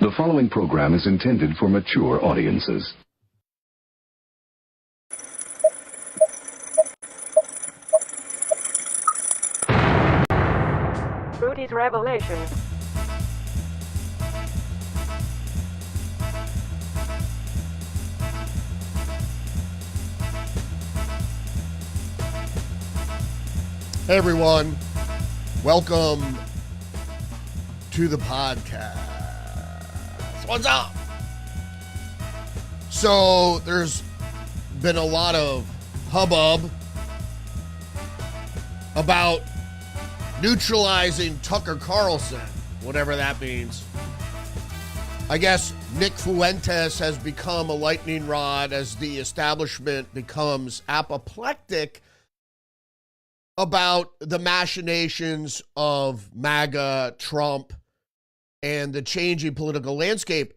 The following program is intended for mature audiences. Rudy's Revelation. Hey everyone, welcome to the podcast. What's up? So there's been a lot of hubbub about neutralizing Tucker Carlson, whatever that means. I guess Nick Fuentes has become a lightning rod as the establishment becomes apoplectic about the machinations of MAGA, Trump, and the changing political landscape.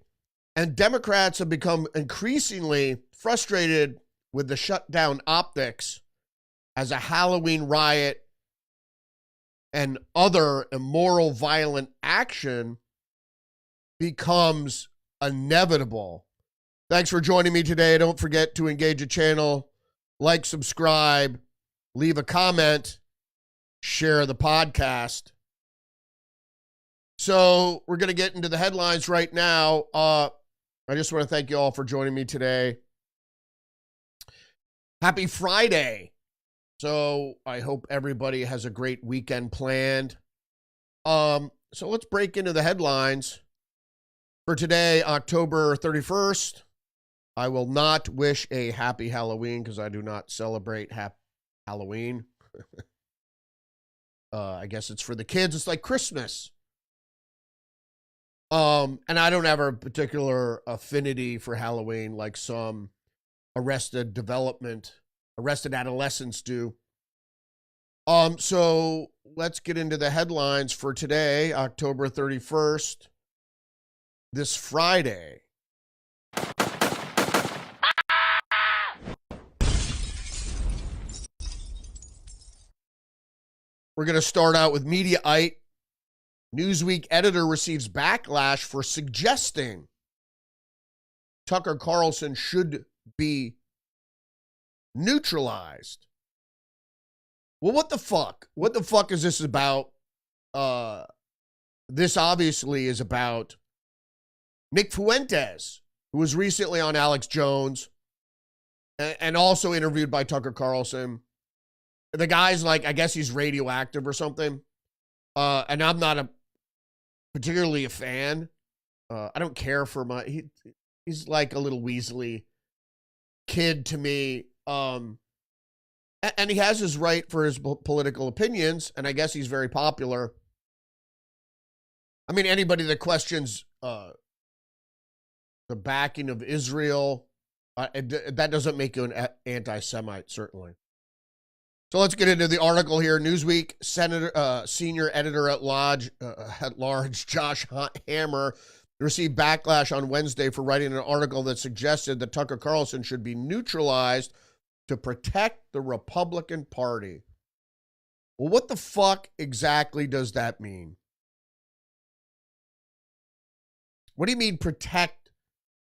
And Democrats have become increasingly frustrated with the shutdown optics as a Halloween riot and other immoral, violent action becomes inevitable. Thanks for joining me today. Don't forget to engage the channel, like, subscribe, leave a comment, share the podcast. So we're going to get into the headlines right now. I just want to thank you all for joining me today. Happy Friday. So I hope everybody has a great weekend planned. So let's break into the headlines. For today, October 31st, I will not wish a happy Halloween because I do not celebrate Halloween. I guess it's for the kids. It's like Christmas. And I don't have a particular affinity for Halloween like some arrested adolescents do. So let's get into the headlines for today, October 31st, this Friday. We're going to start out with Mediaite. Newsweek editor receives backlash for suggesting Tucker Carlson should be neutralized. Well, what the fuck? What the fuck is this about? This obviously is about Nick Fuentes, who was recently on Alex Jones and also interviewed by Tucker Carlson. The guy's like, I guess he's radioactive or something. And I'm not particularly a fan. I don't care for he's like a little Weasley kid to me. And he has his right for his political opinions, and I guess he's very popular. I mean, anybody that questions the backing of Israel, that doesn't make you an anti-Semite, certainly. So let's get into the article here. Newsweek senior editor at large Josh Hammer received backlash on Wednesday for writing an article that suggested that Tucker Carlson should be neutralized to protect the Republican Party. Well, what the fuck exactly does that mean? What do you mean protect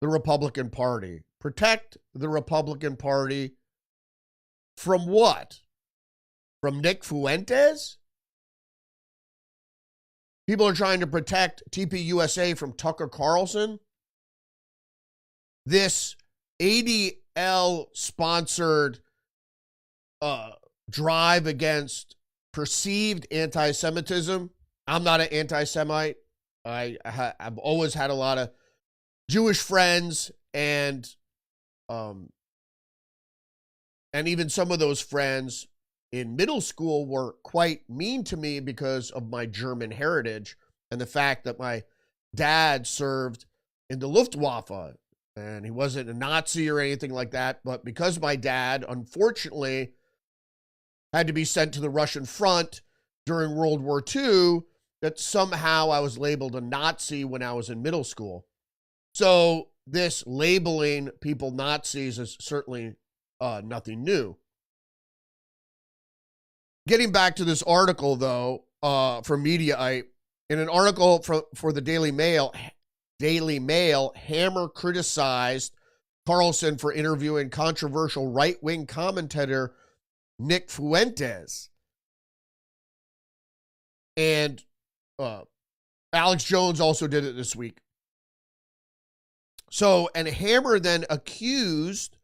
the Republican Party? Protect the Republican Party from what? From Nick Fuentes? People are trying to protect TPUSA from Tucker Carlson. This ADL-sponsored drive against perceived anti-Semitism. I'm not an anti-Semite. I've always had a lot of Jewish friends, and even some of those friends in middle school were quite mean to me because of my German heritage and the fact that my dad served in the Luftwaffe, and he wasn't a Nazi or anything like that. But because my dad, unfortunately, had to be sent to the Russian front during World War II, that somehow I was labeled a Nazi when I was in middle school. So this labeling people Nazis is certainly nothing new. Getting back to this article, though, from Mediaite, in an article for the Daily Mail, Daily Mail, Hammer criticized Carlson for interviewing controversial right-wing commentator Nick Fuentes. And Alex Jones also did it this week. So, and Hammer then accused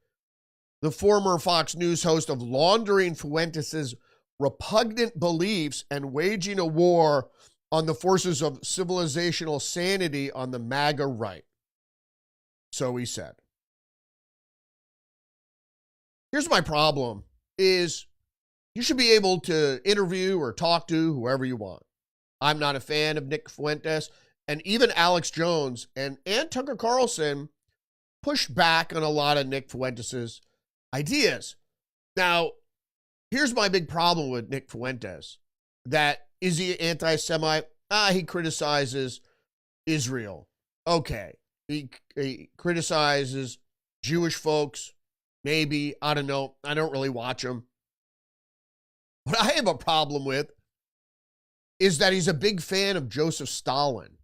the former Fox News host of laundering Fuentes' repugnant beliefs and waging a war on the forces of civilizational sanity on the MAGA right. So he said. Here's my problem is you should be able to interview or talk to whoever you want. I'm not a fan of Nick Fuentes, and even Alex Jones and Tucker Carlson pushed back on a lot of Nick Fuentes' ideas. Now, here's my big problem with Nick Fuentes. That, is he anti-Semite? He criticizes Israel. Okay. He criticizes Jewish folks. Maybe. I don't know. I don't really watch him. What I have a problem with is that he's a big fan of Joseph Stalin.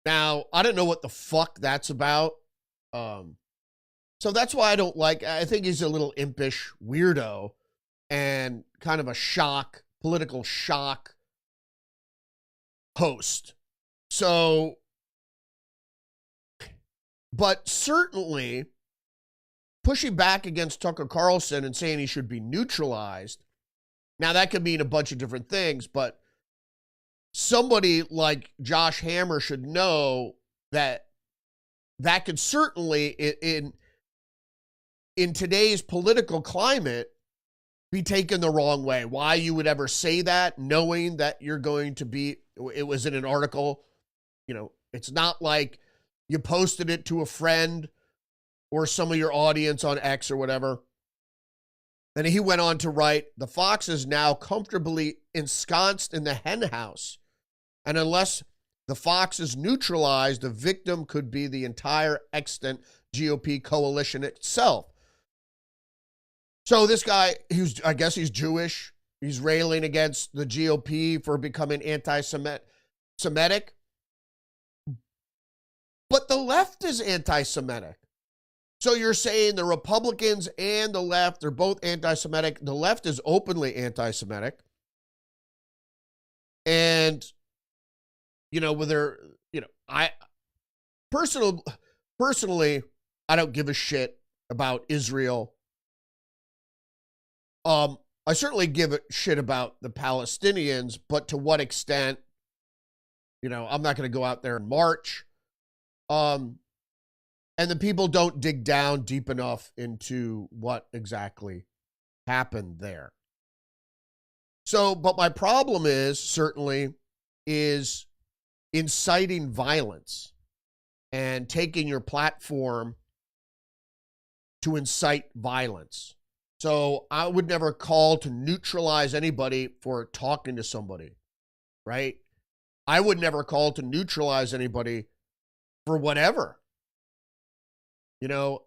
Now, I don't know what the fuck that's about. So that's why I don't like, I think he's a little impish weirdo and kind of a political shock host. So, but certainly pushing back against Tucker Carlson and saying he should be neutralized. Now that could mean a bunch of different things, but somebody like Josh Hammer should know that that could certainly in today's political climate be taken the wrong way. Why you would ever say that, knowing that you're going to be, it was in an article, you know, it's not like you posted it to a friend or some of your audience on X or whatever. And he went on to write, the fox is now comfortably ensconced in the hen house. And unless the fox is neutralized, the victim could be the entire extant GOP coalition itself. So this guy, I guess he's Jewish. He's railing against the GOP for becoming anti-Semitic. But the left is anti-Semitic. So you're saying the Republicans and the left are both anti-Semitic. The left is openly anti-Semitic. And, you know, whether, you know, I personally, I don't give a shit about Israel. I certainly give a shit about the Palestinians, but to what extent, you know, I'm not going to go out there and march. And the people don't dig down deep enough into what exactly happened there. So, but my problem certainly is inciting violence and taking your platform to incite violence. So I would never call to neutralize anybody for talking to somebody, right? I would never call to neutralize anybody for whatever. You know,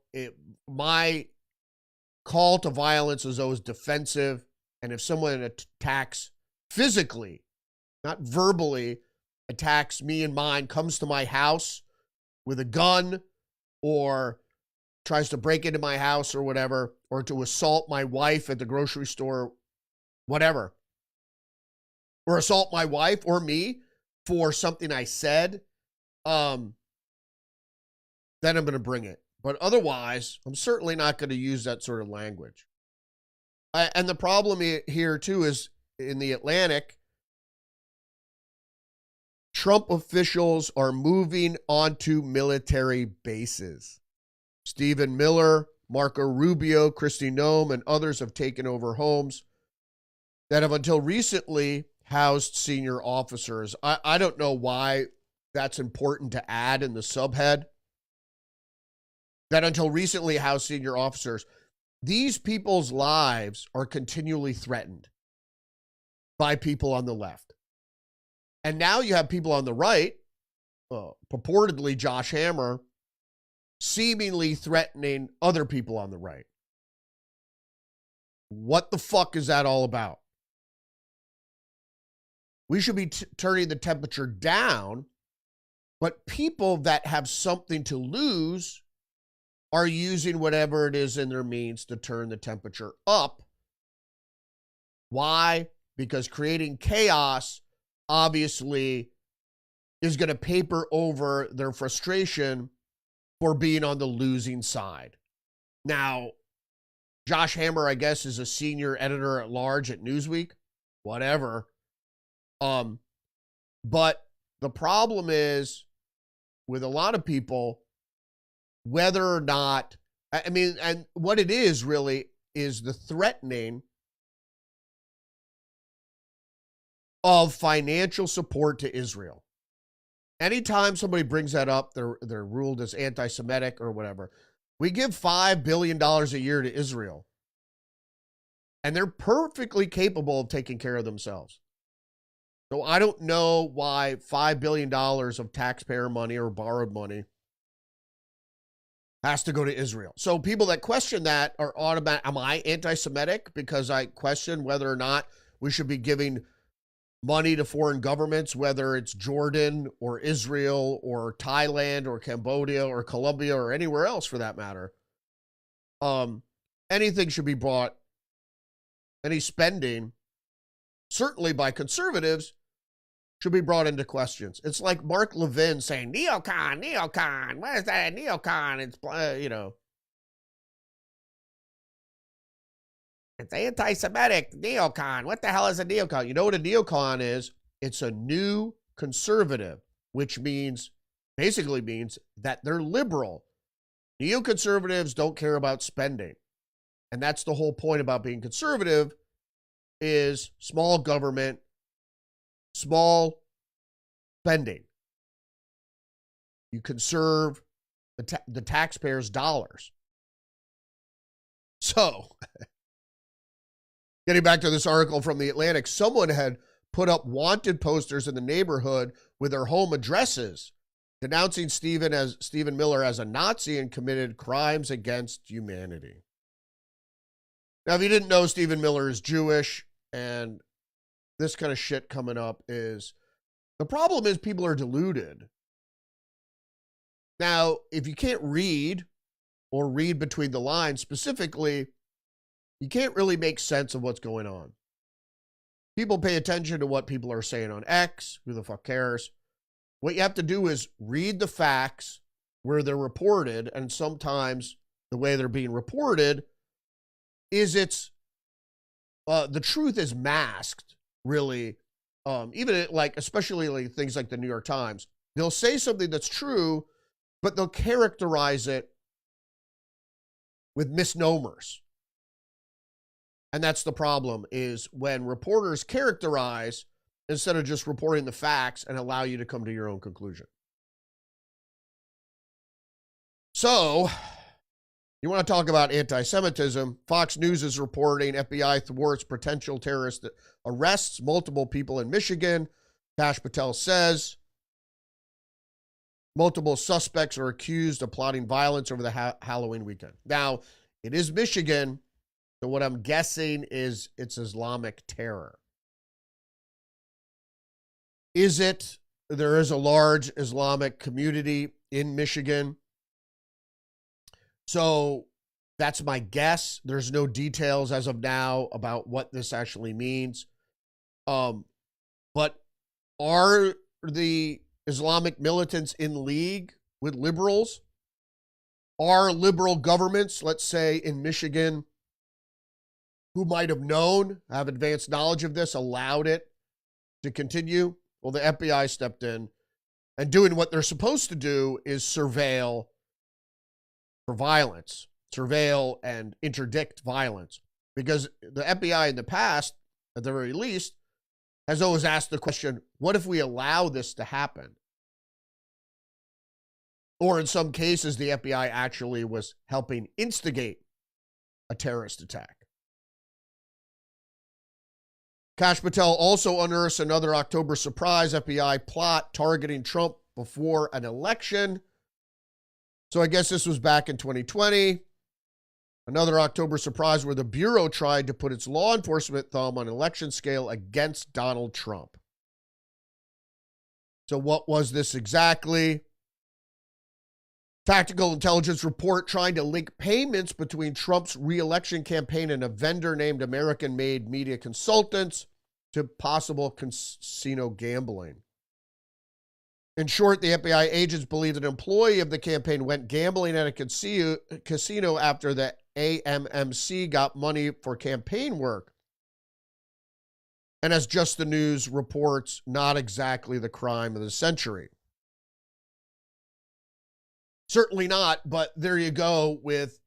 my call to violence is always defensive. And if someone attacks physically, not verbally, attacks me and mine, comes to my house with a gun or tries to break into my house or whatever, or to assault my wife at the grocery store, whatever, or assault my wife or me for something I said, then I'm going to bring it. But otherwise, I'm certainly not going to use that sort of language. And the problem here, too, is in the Atlantic, Trump officials are moving onto military bases. Stephen Miller, Marco Rubio, Kristi Noem, and others have taken over homes that have until recently housed senior officers. I don't know why that's important to add in the subhead. That until recently housed senior officers. These people's lives are continually threatened by people on the left. And now you have people on the right, purportedly Josh Hammer, seemingly threatening other people on the right. What the fuck is that all about? We should be turning the temperature down But people that have something to lose are using whatever it is in their means to turn the temperature up. Why? Because creating chaos obviously is going to paper over their frustration for being on the losing side. Now, Josh Hammer, I guess, is a senior editor at large at Newsweek. Whatever. But the problem is with a lot of people, whether or not, I mean, and what it is really is the threatening of financial support to Israel. Anytime somebody brings that up, they're ruled as anti-Semitic or whatever. We give $5 billion a year to Israel, and they're perfectly capable of taking care of themselves. So I don't know why $5 billion of taxpayer money or borrowed money has to go to Israel. So people that question that are automatic. Am I anti-Semitic because I question whether or not we should be giving money to foreign governments, whether it's Jordan or Israel or Thailand or Cambodia or Colombia or anywhere else for that matter? Anything should be brought, any spending, certainly by conservatives, should be brought into questions. It's like Mark Levin saying, neocon, what is that, neocon? It's, it's anti-Semitic, neocon. What the hell is a neocon? You know what a neocon is? It's a new conservative, which basically means that they're liberal. Neoconservatives don't care about spending. And that's the whole point about being conservative, is small government, small spending. You conserve the taxpayers' dollars. So, getting back to this article from The Atlantic, someone had put up wanted posters in the neighborhood with their home addresses, denouncing Stephen Miller as a Nazi and committed crimes against humanity. Now, if you didn't know, Stephen Miller is Jewish, and this kind of shit coming up is, the problem is people are deluded. Now, if you can't read or read between the lines, specifically, you can't really make sense of what's going on. People pay attention to what people are saying on X. Who the fuck cares? What you have to do is read the facts where they're reported, and sometimes the way they're being reported is the truth is masked, really. Even especially things like the New York Times, they'll say something that's true, but they'll characterize it with misnomers. And that's the problem, is when reporters characterize instead of just reporting the facts and allow you to come to your own conclusion. So, you want to talk about anti-Semitism? Fox News is reporting FBI thwarts potential terrorist arrests, multiple people in Michigan. Kash Patel says multiple suspects are accused of plotting violence over the Halloween weekend. Now, it is Michigan, so what I'm guessing is it's Islamic terror. Is it? There is a large Islamic community in Michigan. So that's my guess. There's no details as of now about what this actually means. But are the Islamic militants in league with liberals? Are liberal governments, let's say in Michigan, who might have known, have advanced knowledge of this, allowed it to continue? Well, the FBI stepped in, and doing what they're supposed to do is surveil for violence, surveil and interdict violence. Because the FBI in the past, at the very least, has always asked the question, what if we allow this to happen? Or in some cases, the FBI actually was helping instigate a terrorist attack. Kash Patel also unearths another October surprise FBI plot targeting Trump before an election. So I guess this was back in 2020. Another October surprise where the Bureau tried to put its law enforcement thumb on election scale against Donald Trump. So what was this exactly? Tactical intelligence report trying to link payments between Trump's re-election campaign and a vendor named American-made media consultants to possible casino gambling. In short, the FBI agents believe an employee of the campaign went gambling at a casino after the AMMC got money for campaign work. And as Just the News reports, not exactly the crime of the century. Certainly not, but there you go with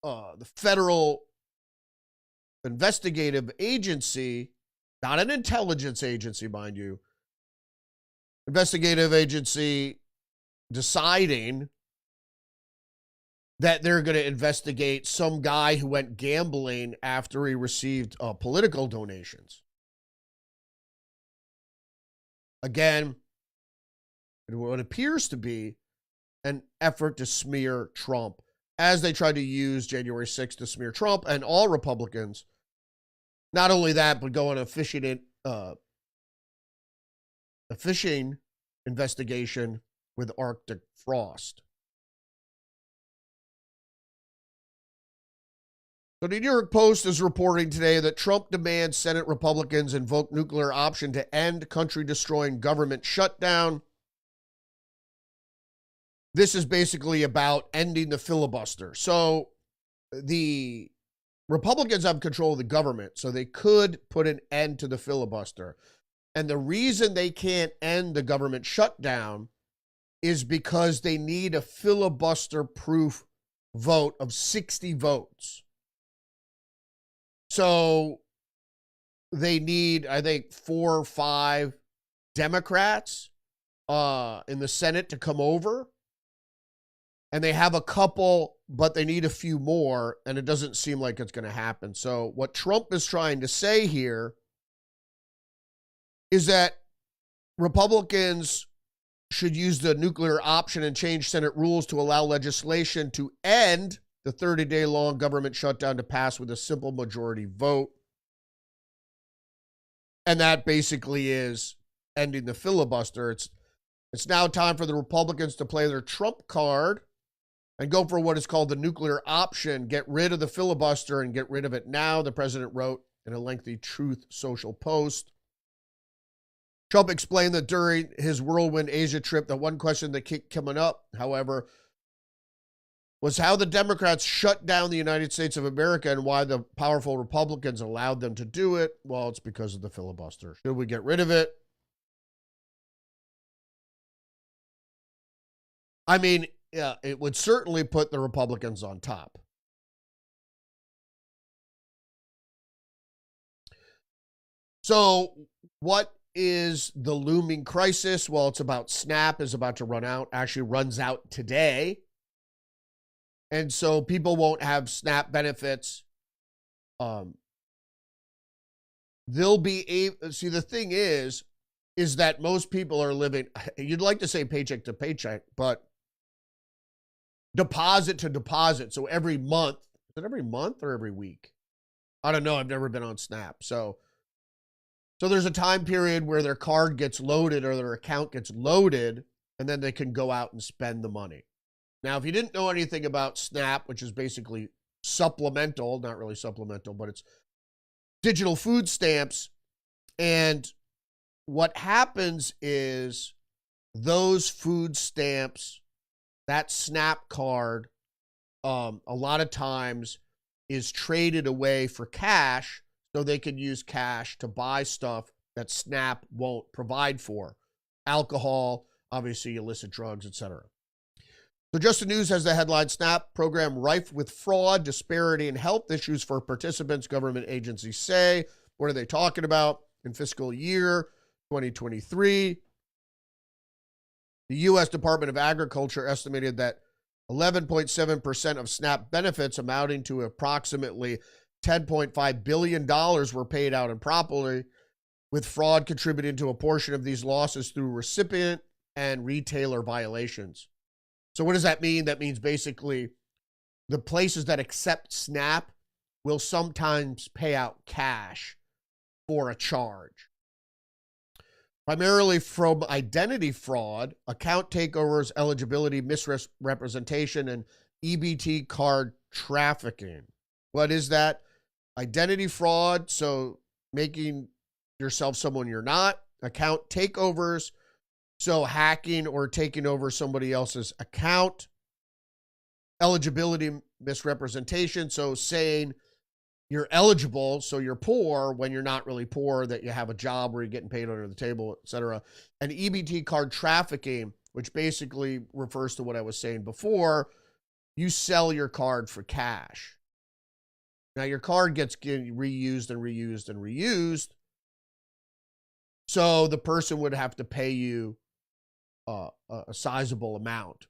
the federal investigative agency, not an intelligence agency, mind you, investigative agency deciding that they're going to investigate some guy who went gambling after he received political donations. Again, what appears to be an effort to smear Trump, as they tried to use January 6th to smear Trump and all Republicans. Not only that, but go on a fishing investigation with Arctic frost. So the New York Post is reporting today that Trump demands Senate Republicans invoke nuclear option to end country-destroying government shutdown. This is basically about ending the filibuster. So the Republicans have control of the government, so they could put an end to the filibuster. And the reason they can't end the government shutdown is because they need a filibuster-proof vote of 60 votes. So they need, I think, 4 or 5 Democrats in the Senate to come over. And they have a couple, but they need a few more, and it doesn't seem like it's going to happen. So what Trump is trying to say here is that Republicans should use the nuclear option and change Senate rules to allow legislation to end the 30-day-long government shutdown to pass with a simple majority vote. And that basically is ending the filibuster. It's now time for the Republicans to play their Trump card and go for what is called the nuclear option. Get rid of the filibuster and get rid of it now, the president wrote in a lengthy Truth Social post. Trump explained that during his whirlwind Asia trip, that one question that kept coming up, however, was how the Democrats shut down the United States of America and why the powerful Republicans allowed them to do it. Well, it's because of the filibuster. Should we get rid of it? I mean, yeah, it would certainly put the Republicans on top. So what is the looming crisis? Well, it's about SNAP is about to run out, actually runs out today. And so people won't have SNAP benefits. They'll be able, see, the thing is that most people are living, you'd like to say paycheck to paycheck, but deposit to deposit. So every month, is it every month or every week? I don't know. I've never been on SNAP. So there's a time period where their card gets loaded or their account gets loaded, and then they can go out and spend the money. Now, if you didn't know anything about SNAP, which is basically supplemental, not really supplemental, but it's digital food stamps. And what happens is those food stamps, that SNAP card, a lot of times is traded away for cash so they can use cash to buy stuff that SNAP won't provide for. Alcohol, obviously illicit drugs, etc. So Just the News has the headline, SNAP program rife with fraud, disparity, and health issues for participants, government agencies say. What are they talking about? In fiscal year 2023, the U.S. Department of Agriculture estimated that 11.7% of SNAP benefits amounting to approximately $10.5 billion were paid out improperly, with fraud contributing to a portion of these losses through recipient and retailer violations. So what does that mean? That means basically the places that accept SNAP will sometimes pay out cash for a charge. primarily from identity fraud, account takeovers, eligibility misrepresentation, and EBT card trafficking. What is that? Identity fraud, so making yourself someone you're not. Account takeovers, so hacking or taking over somebody else's account. Eligibility misrepresentation, so saying you're eligible, so you're poor when you're not really poor, that you have a job where you're getting paid under the table, etc. And EBT card trafficking, which basically refers to what I was saying before. You sell your card for cash. Now your card gets reused and reused and reused. So the person would have to pay you a sizable amount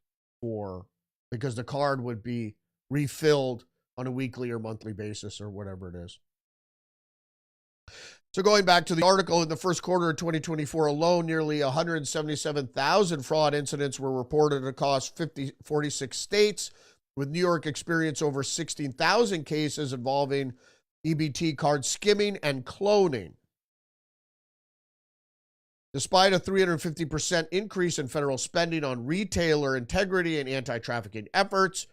because the card would be refilled on a weekly or monthly basis or whatever it is. So going back to the article, in the first quarter of 2024 alone, nearly 177,000 fraud incidents were reported across 46 states, with New York experiencing over 16,000 cases involving EBT card skimming and cloning. Despite a 350% increase in federal spending on retailer integrity and anti-trafficking efforts,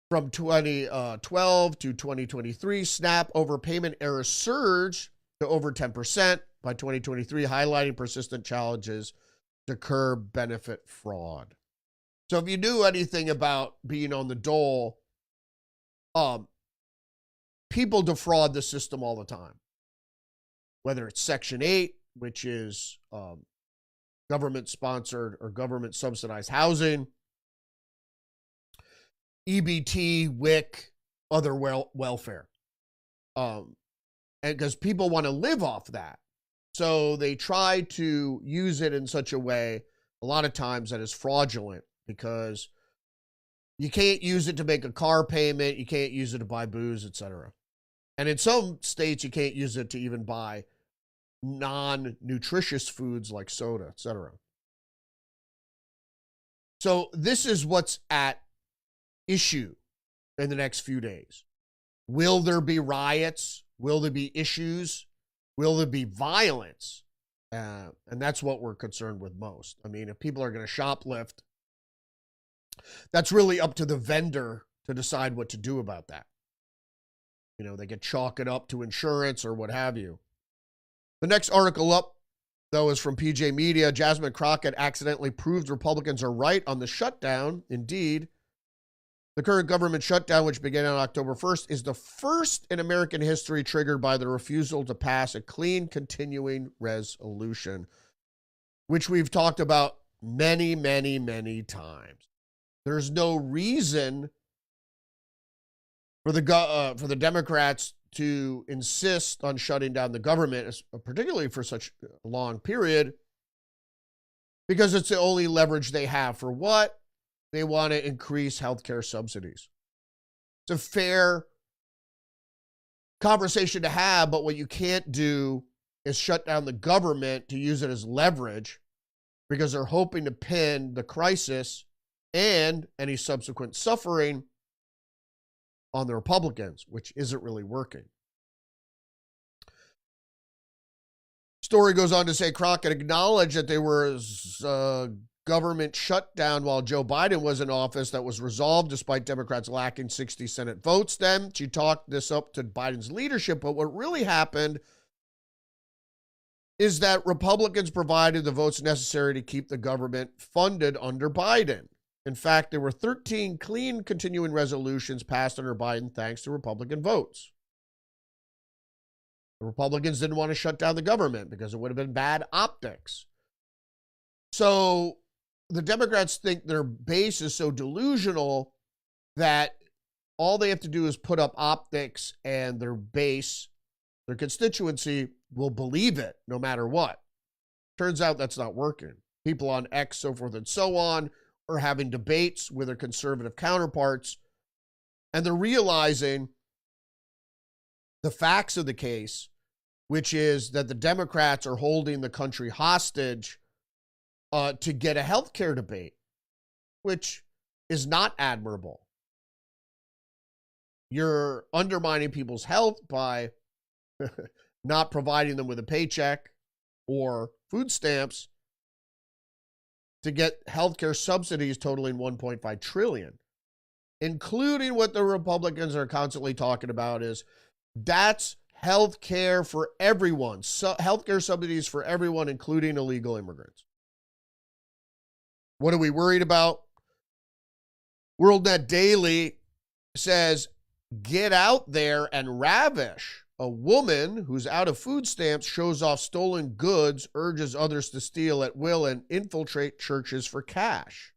from 2012 to 2023, SNAP overpayment errors surged to over 10% by 2023, highlighting persistent challenges to curb benefit fraud. So if you knew anything about being on the dole, people defraud the system all the time. Whether it's Section 8, which is government-sponsored or government-subsidized housing, EBT, WIC, other welfare. And because people want to live off that. So they try to use it in such a way, a lot of times, that is fraudulent, because you can't use it to make a car payment, you can't use it to buy booze, etc. And in some states, you can't use it to even buy non-nutritious foods like soda, etc. So this is what's at issue in the next few days. Will there be riots? Will there be issues? Will there be violence? And that's what we're concerned with most. I mean, if people are going to shoplift, that's really up to the vendor to decide what to do about that. You know, they could chalk it up to insurance or what have you. The next article up, though, is from PJ Media. Jasmine Crockett accidentally proved Republicans are right on the shutdown. Indeed, the current government shutdown, which began on October 1st, is the first in American history triggered by the refusal to pass a clean continuing resolution, which we've talked about many, many, many times. There's no reason for the Democrats to insist on shutting down the government, particularly for such a long period, because it's the only leverage they have. For what? They want to increase healthcare subsidies. It's a fair conversation to have, but what you can't do is shut down the government to use it as leverage, because they're hoping to pin the crisis and any subsequent suffering on the Republicans, which isn't really working. Story goes on to say Crockett acknowledged that there was a government shutdown while Joe Biden was in office that was resolved despite Democrats lacking 60 Senate votes. Then she talked this up to Biden's leadership, but what really happened is that Republicans provided the votes necessary to keep the government funded under Biden. In fact, there were 13 clean continuing resolutions passed under Biden thanks to Republican votes. The Republicans didn't want to shut down the government because it would have been bad optics. So the Democrats think their base is so delusional that all they have to do is put up optics and their base, their constituency, will believe it no matter what. Turns out that's not working. People on X, so forth and so on, are having debates with their conservative counterparts, and they're realizing the facts of the case, which is that the Democrats are holding the country hostage to get a healthcare debate, which is not admirable. You're undermining people's health by not providing them with a paycheck or food stamps to get healthcare subsidies totaling $1.5 trillion, including what the Republicans are constantly talking about is that's healthcare for everyone. So healthcare subsidies for everyone, including illegal immigrants. What are we worried about? WorldNet Daily says, get out there and ravish. A woman who's out of food stamps shows off stolen goods, urges others to steal at will, and infiltrate churches for cash.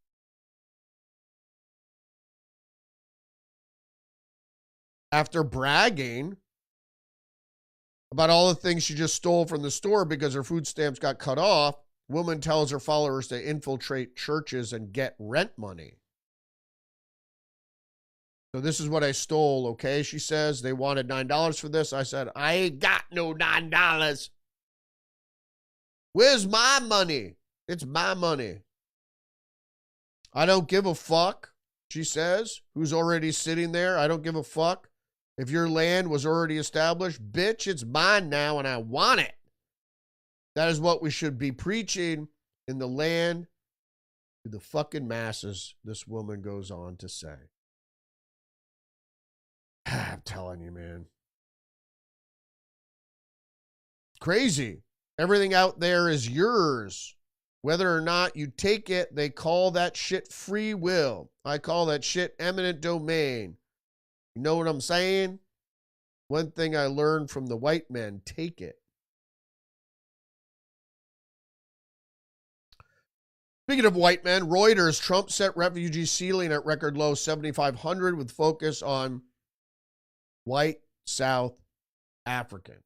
After bragging about all the things she just stole from the store because her food stamps got cut off, woman tells her followers to infiltrate churches and get rent money. So this is what I stole, okay? She says they wanted $9 for this. I said, I ain't got no $9. Where's my money? It's my money. I don't give a fuck, she says, who's already sitting there. I don't give a fuck. If your land was already established, bitch, it's mine now and I want it. That is what we should be preaching in the land to the fucking masses, this woman goes on to say. I'm telling you, man. Crazy. Everything out there is yours. Whether or not you take it, they call that shit free will. I call that shit eminent domain. You know what I'm saying? One thing I learned from the white men, take it. Speaking of white men, Reuters, Trump set refugee ceiling at record low 7,500 with focus on white South African.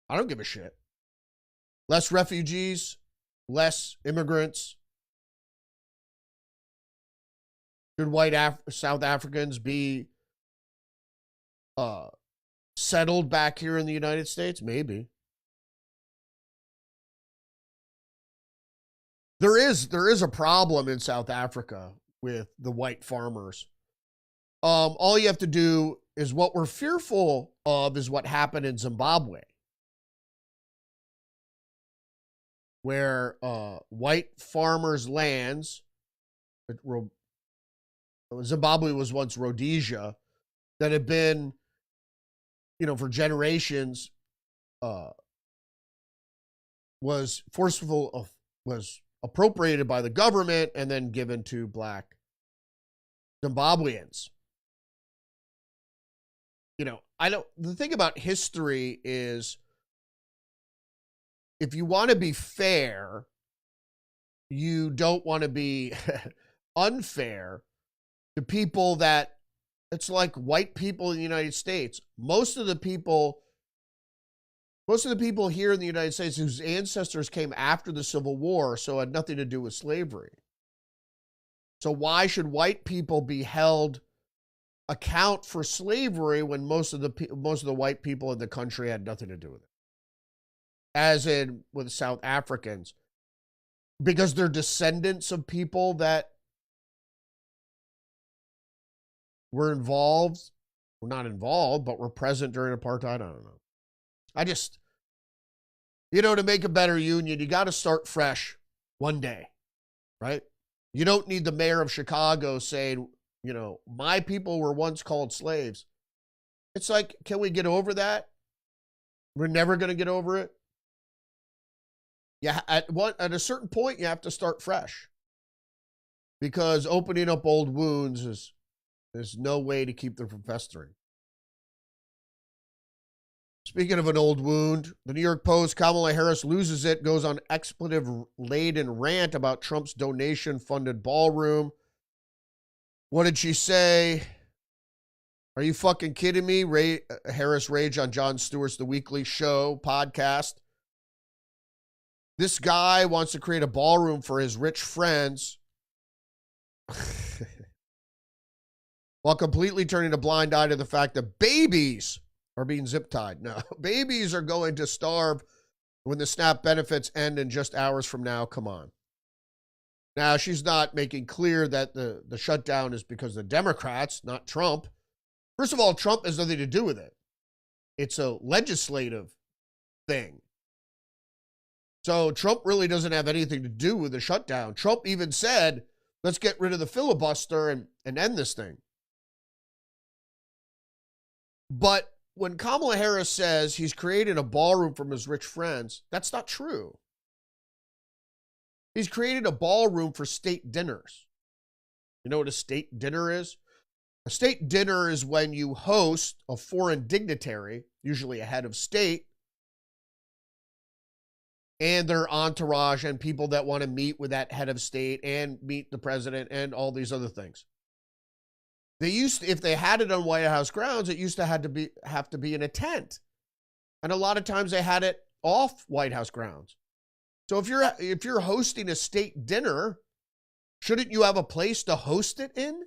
I don't give a shit. Less refugees, less immigrants. Should white South Africans be settled back here in the United States? Maybe. There is a problem in South Africa with the white farmers. All you have to do is what we're fearful of is what happened in Zimbabwe, where white farmers' lands, Zimbabwe was once Rhodesia, that had been, for generations, was appropriated by the government and then given to black Zimbabweans. The thing about history is, if you want to be fair, you don't want to be unfair to people that, it's like white people in the United States. Most of the people here in the United States whose ancestors came after the Civil War, so had nothing to do with slavery. So why should white people be held account for slavery when most of the white people in the country had nothing to do with it? As in with South Africans, because they're descendants of people that were involved, were not involved, but were present during apartheid. I don't know. I just, to make a better union, you got to start fresh one day, right? You don't need the mayor of Chicago saying, my people were once called slaves. It's like, can we get over that? We're never going to get over it. Yeah, at a certain point, you have to start fresh, because opening up old wounds is no way to keep them from festering. Speaking of an old wound, the New York Post, Kamala Harris loses it, goes on expletive-laden rant about Trump's donation-funded ballroom. What did she say? Are you fucking kidding me? Harris raged on Jon Stewart's The Weekly Show podcast. This guy wants to create a ballroom for his rich friends while completely turning a blind eye to the fact that babies are being zip-tied. No, babies are going to starve when the SNAP benefits end in just hours from now. Come on. Now, she's not making clear that the shutdown is because of the Democrats, not Trump. First of all, Trump has nothing to do with it. It's a legislative thing. So Trump really doesn't have anything to do with the shutdown. Trump even said, let's get rid of the filibuster and end this thing. But when Kamala Harris says he's created a ballroom from his rich friends, that's not true. He's created a ballroom for state dinners. You know what a state dinner is? A state dinner is when you host a foreign dignitary, usually a head of state, and their entourage and people that want to meet with that head of state and meet the president and all these other things. They used to, if they had it on White House grounds, it used to have to be in a tent. And a lot of times they had it off White House grounds. So if you're hosting a state dinner, shouldn't you have a place to host it in?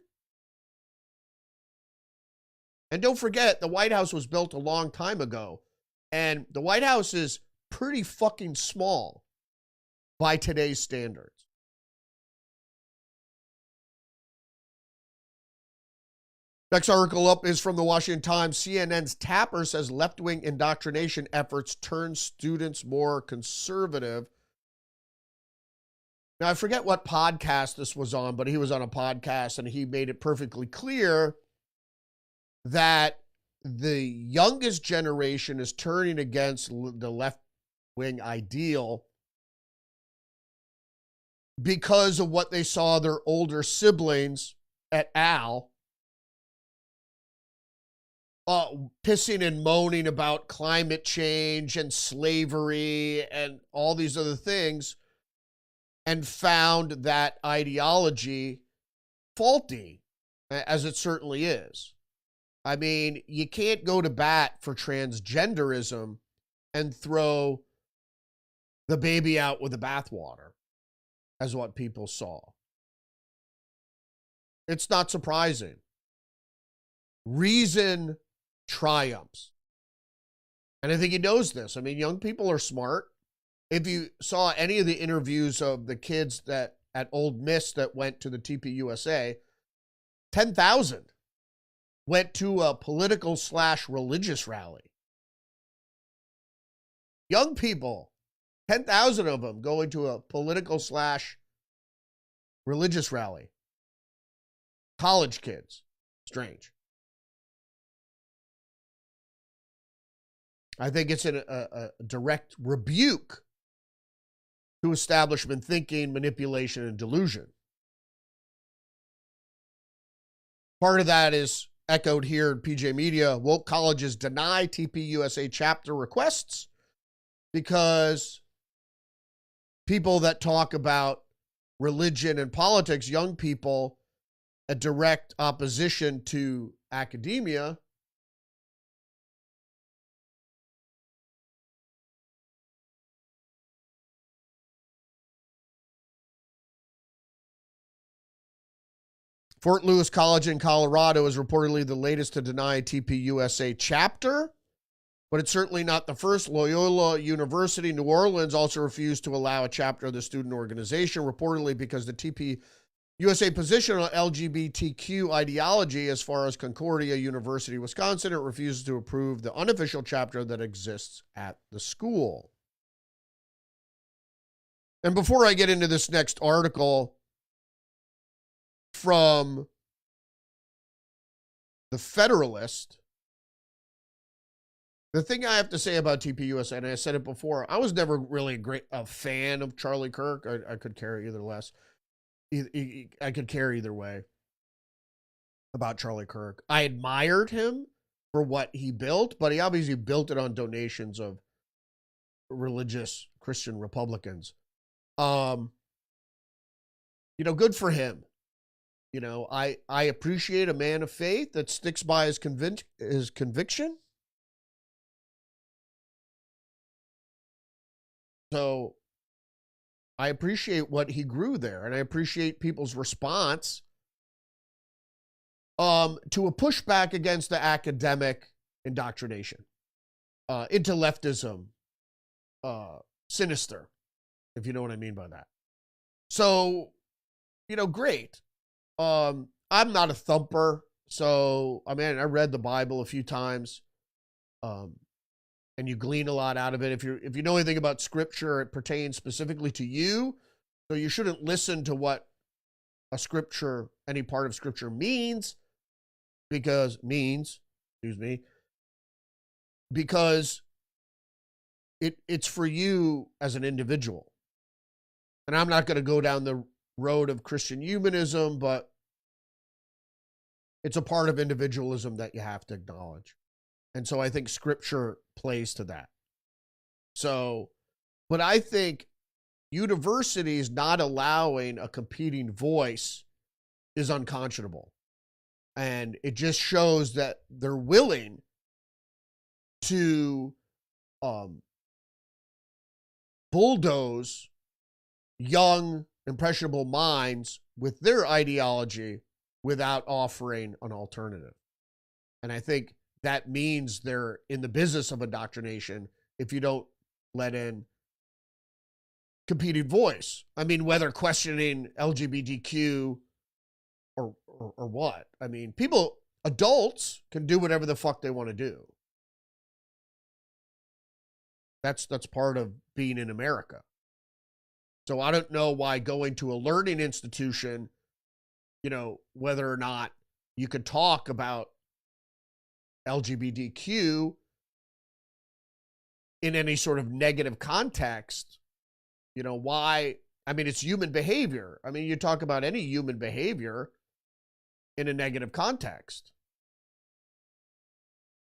And don't forget, the White House was built a long time ago. And the White House is pretty fucking small by today's standards. Next article up is from the Washington Times. CNN's Tapper says left-wing indoctrination efforts turn students more conservative. Now, I forget what podcast this was on, but he was on a podcast and he made it perfectly clear that the youngest generation is turning against the left-wing ideal because of what they saw their older siblings at Al pissing and moaning about climate change and slavery and all these other things, and found that ideology faulty, as it certainly is. I mean, you can't go to bat for transgenderism and throw the baby out with the bathwater, as what people saw. It's not surprising. Reason triumphs. And I think he knows this. I mean, young people are smart. If you saw any of the interviews of the kids that at Ole Miss that went to the TPUSA, 10,000 went to a political/religious rally. Young people, 10,000 of them going to a political/religious rally. College kids. Strange. I think it's a direct rebuke to establishment thinking, manipulation, and delusion. Part of that is echoed here in PJ Media. Woke colleges deny TPUSA chapter requests because people that talk about religion and politics, young people, a direct opposition to academia, Fort Lewis College in Colorado is reportedly the latest to deny TPUSA chapter, but it's certainly not the first. Loyola University, New Orleans, also refused to allow a chapter of the student organization, reportedly because the TPUSA position on LGBTQ ideology, as far as Concordia University, Wisconsin, it refuses to approve the unofficial chapter that exists at the school. And before I get into this next article, from the Federalist, the thing I have to say about TPUSA, and I said it before, I was never really a fan of Charlie Kirk. I could care I could care either way about Charlie Kirk. I admired him for what he built, but he obviously built it on donations of religious Christian Republicans. Good for him. I appreciate a man of faith that sticks by his conviction. So I appreciate what he grew there, and I appreciate people's response to a pushback against the academic indoctrination, into leftism, sinister, if you know what I mean by that. So, great. I'm not a thumper, so I read the Bible a few times. and you glean a lot out of it. If you know anything about scripture, it pertains specifically to you. So you shouldn't listen to what a scripture, any part of scripture means, because it's for you as an individual. And I'm not going to go down the road of Christian humanism, but it's a part of individualism that you have to acknowledge. And so I think scripture plays to that. So, but I think universities not allowing a competing voice is unconscionable. And it just shows that they're willing to bulldoze young, impressionable minds with their ideology without offering an alternative. And I think that means they're in the business of indoctrination if you don't let in competing voice. I mean, whether questioning LGBTQ or what. I mean, adults can do whatever the fuck they want to do. That's part of being in America. So I don't know why going to a learning institution, whether or not you could talk about LGBTQ in any sort of negative context. Why? I mean, it's human behavior. I mean, you talk about any human behavior in a negative context.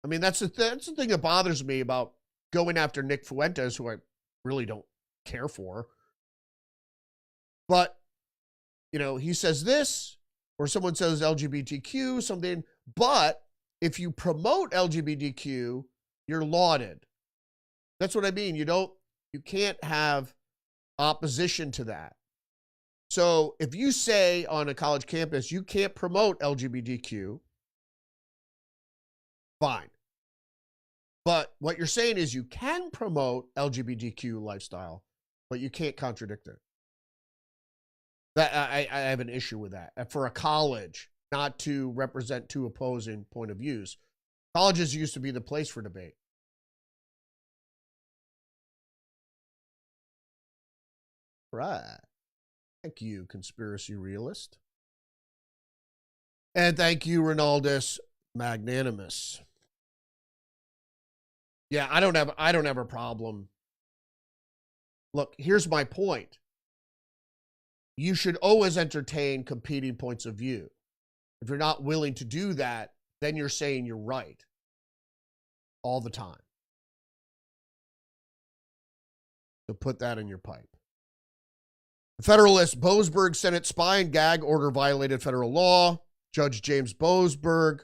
I mean, that's the thing that bothers me about going after Nick Fuentes, who I really don't care for. But, he says this, or someone says LGBTQ, something, but if you promote LGBTQ, you're lauded. That's what I mean. You can't have opposition to that. So if you say on a college campus, you can't promote LGBTQ, fine. But what you're saying is you can promote LGBTQ lifestyle, but you can't contradict it. That I have an issue with that. For a college not to represent two opposing point of views. Colleges used to be the place for debate. Right. Thank you, conspiracy realist. And thank you, Ronaldus Magnanimous. Yeah, I don't have a problem. Look, here's my point. You should always entertain competing points of view. If you're not willing to do that, then you're saying you're right all the time. So put that in your pipe. The Federalist, Boasberg Senate spy and gag order violated federal law. Judge James Boasberg,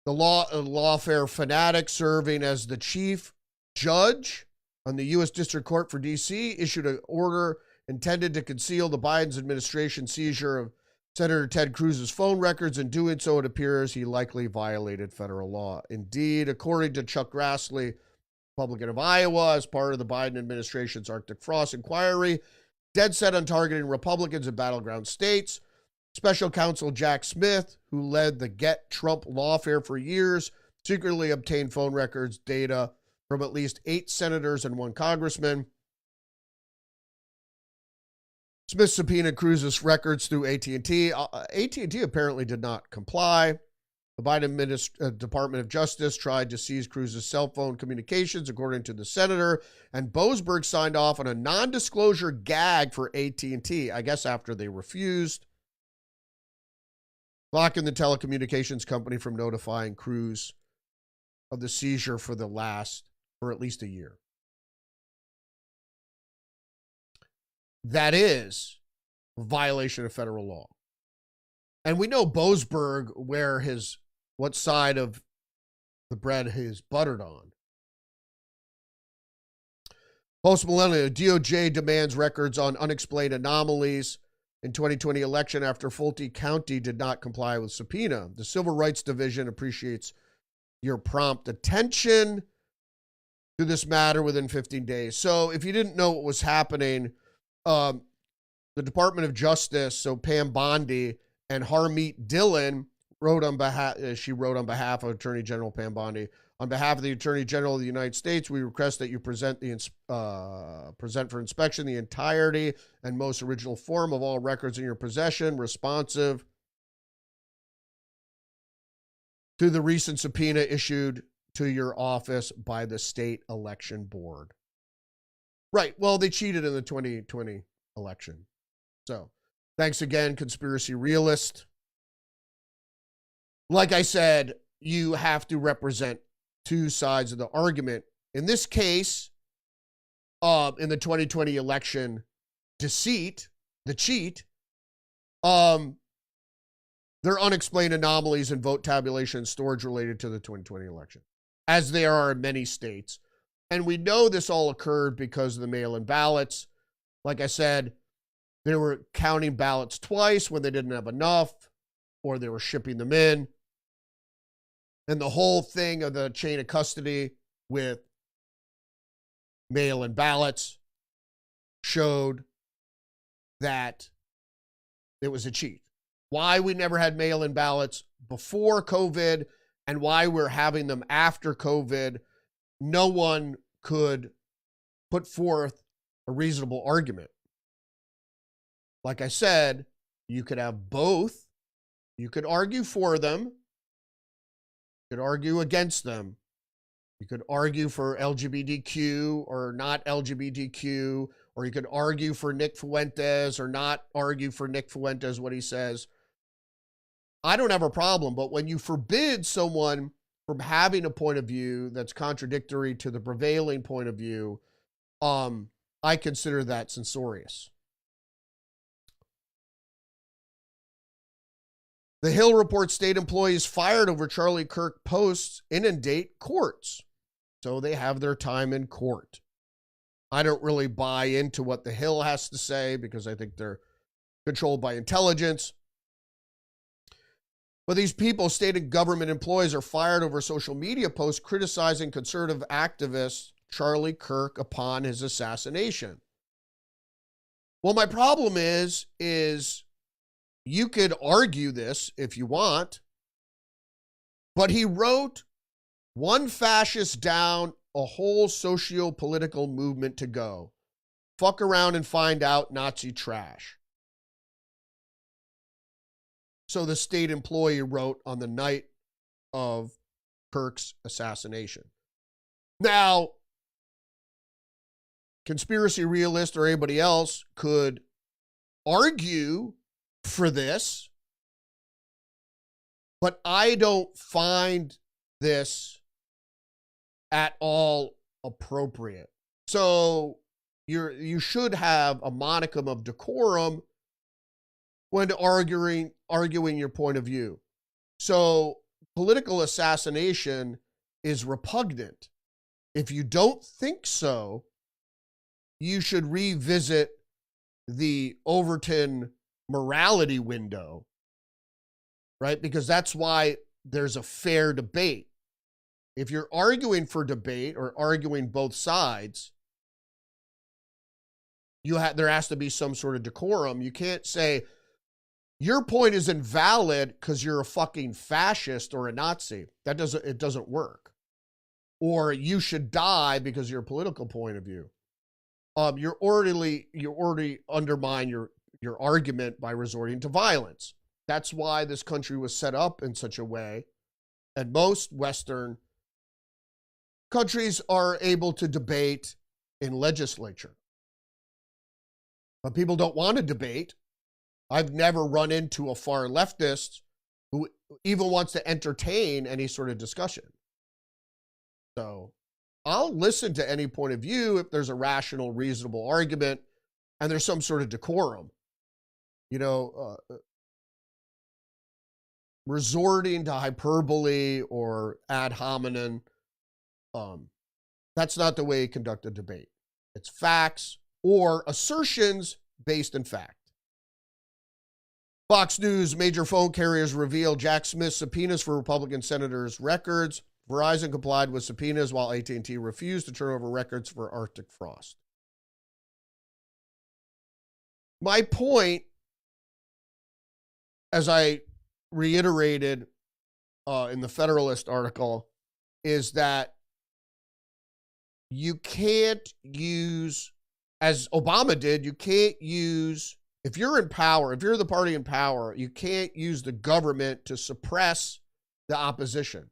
the lawfare fanatic serving as the chief judge on the U.S. District Court for D.C., issued an order intended to conceal the Biden administration seizure of Senator Ted Cruz's phone records. In doing so, it appears he likely violated federal law. Indeed, according to Chuck Grassley, Republican of Iowa, as part of the Biden administration's Arctic Frost inquiry, dead set on targeting Republicans in battleground states. Special counsel Jack Smith, who led the Get Trump lawfare for years, secretly obtained phone records data from at least 8 senators and 1 congressman. Smith subpoenaed Cruz's records through AT&T. AT&T apparently did not comply. The Biden Department of Justice tried to seize Cruz's cell phone communications, according to the senator, and Boasberg signed off on a non-disclosure gag for AT&T, I guess after they refused, blocking the telecommunications company from notifying Cruz of the seizure for at least a year. That is a violation of federal law. And we know Boasberg what side of the bread he's buttered on. Post-millennial, DOJ demands records on unexplained anomalies in 2020 election after Fulton County did not comply with subpoena. The Civil Rights Division appreciates your prompt attention to this matter within 15 days. So if you didn't know what was happening, the Department of Justice, so Pam Bondi and Harmeet Dillon wrote on behalf of Attorney General Pam Bondi, On behalf of the Attorney General of the United States, we request that you present for inspection the entirety and most original form of all records in your possession, responsive to the recent subpoena issued to your office by the State Election Board. Right. Well, they cheated in the 2020 election. So, thanks again, Conspiracy Realist. Like I said, you have to represent two sides of the argument. In this case, in the 2020 election, the cheat, there are unexplained anomalies in vote tabulation and storage related to the 2020 election, as there are in many states. And we know this all occurred because of the mail-in ballots. Like I said, they were counting ballots twice when they didn't have enough, or they were shipping them in. And the whole thing of the chain of custody with mail-in ballots showed that it was a cheat. Why we never had mail-in ballots before COVID and why we're having them after COVID, no one could put forth a reasonable argument. Like I said, you could have both. You could argue for them. You could argue against them. You could argue for LGBTQ or not LGBTQ, or you could argue for Nick Fuentes or not argue for Nick Fuentes, what he says. I don't have a problem, but when you forbid someone from having a point of view that's contradictory to the prevailing point of view, I consider that censorious. The Hill reports state employees fired over Charlie Kirk posts inundate courts. So they have their time in court. I don't really buy into what the Hill has to say because I think they're controlled by intelligence. But these people, state and government employees, are fired over social media posts criticizing conservative activist Charlie Kirk upon his assassination. Well, my problem is you could argue this if you want, but he wrote one fascist down, a whole socio-political movement to go. Fuck around and find out, Nazi trash. So the state employee wrote on the night of Kirk's assassination. Now, conspiracy realist or anybody else could argue for this, but I don't find this at all appropriate. So you should have a modicum of decorum when arguing your point of view. So political assassination is repugnant. If you don't think so, you should revisit the Overton morality window, right? Because that's why there's a fair debate. If you're arguing for debate or arguing both sides, there has to be some sort of decorum. You can't say your point is invalid because you're a fucking fascist or a Nazi. It doesn't work. Or you should die because your political point of view. You already undermine your argument by resorting to violence. That's why this country was set up in such a way, and most Western countries are able to debate in legislature. But people don't want to debate. I've never run into a far leftist who even wants to entertain any sort of discussion. So I'll listen to any point of view if there's a rational, reasonable argument and there's some sort of decorum. Resorting to hyperbole or ad hominem, that's not the way you conduct a debate. It's facts or assertions based in fact. Fox News, major phone carriers reveal Jack Smith's subpoenas for Republican senators' records. Verizon complied with subpoenas while AT&T refused to turn over records for Arctic Frost. My point, as I reiterated in the Federalist article, is that you can't use, as Obama did, you can't use, if you're in power, if you're the party in power, you can't use the government to suppress the opposition.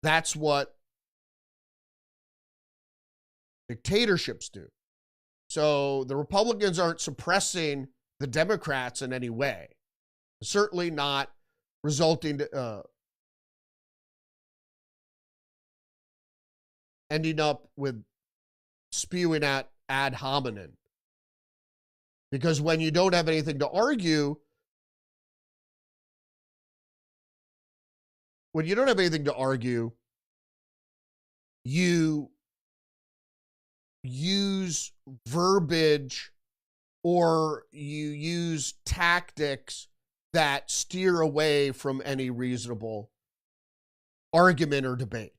That's what dictatorships do. So the Republicans aren't suppressing the Democrats in any way. Certainly not resulting ending up with spewing at ad hominem. Because when you don't have anything to argue, you use verbiage or you use tactics that steer away from any reasonable argument or debate.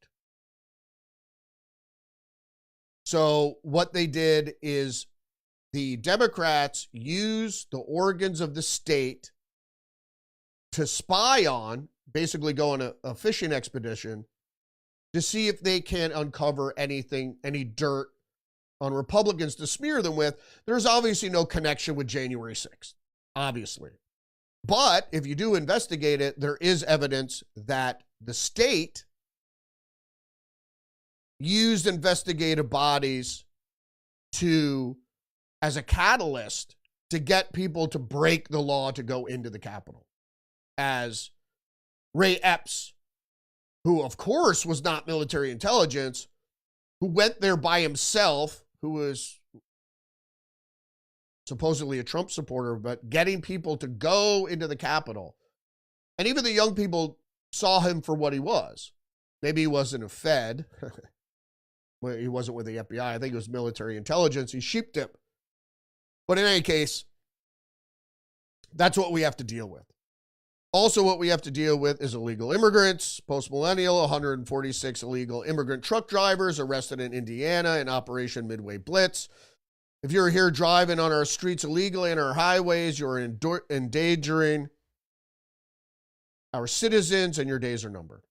So what they did is the Democrats use the organs of the state to spy on, basically go on a fishing expedition to see if they can uncover anything, any dirt on Republicans to smear them with. There's obviously no connection with January 6th, obviously. But if you do investigate it, there is evidence that the state used investigative bodies as a catalyst to get people to break the law to go into the Capitol. As Ray Epps, who of course was not military intelligence, who went there by himself, who was supposedly a Trump supporter, but getting people to go into the Capitol. And even the young people saw him for what he was. Maybe he wasn't a Fed. He wasn't with the FBI. I think it was military intelligence. He sheeped him. But in any case, that's what we have to deal with. Also, what we have to deal with is illegal immigrants. Post-millennial, 146 illegal immigrant truck drivers arrested in Indiana in Operation Midway Blitz. If you're here driving on our streets illegally and our highways, you're endangering our citizens and your days are numbered.